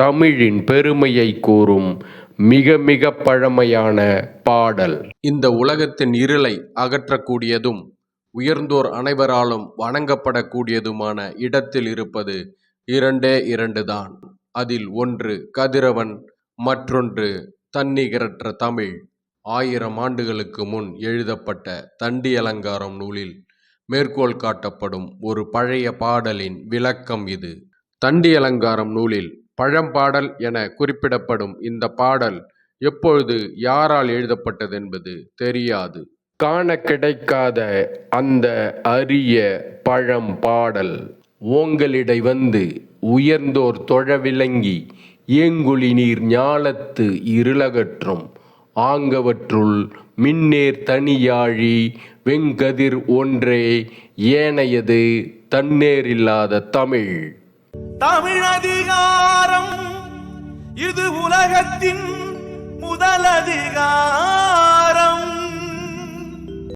தமிழின் பெருமையை கூறும் மிக மிக பழமையான பாடல். இந்த உலகத்தின் இருளை அகற்றக்கூடியதும் உயர்ந்தோர் அனைவராலும் வணங்கப்படக்கூடியதுமான இடத்தில் இருப்பது இரண்டே இரண்டுதான். அதில் ஒன்று கதிரவன், மற்றொன்று தன்னிகரற்ற தமிழ். 1000 ஆண்டுகளுக்கு முன் எழுதப்பட்ட தண்டி அலங்காரம் நூலில் மேற்கோள் காட்டப்படும் ஒரு பழைய பாடலின் விளக்கம் இது. தண்டி அலங்காரம் நூலில் பழம்பாடல் என குறிப்பிடப்படும் இந்த பாடல் எப்பொழுது யாரால் எழுதப்பட்டது என்பது தெரியாது. காண கிடைக்காத அந்த அரிய பழம்பாடல் ஓங்கலிடை வந்து உயர்ந்தோர் தொழ விளங்கி ஏங்குழி நீர் ஞாலத்து இருளகற்றும் ஆங்கவற்றுள் மின்னேர் தனியாழி வெங்கதிர் ஒன்றே ஏனையது தன்னேரில்லாத தமிழ். தமிழ் அதிகாரம் இது உலகத்தின் முதல் அதிகாரம்.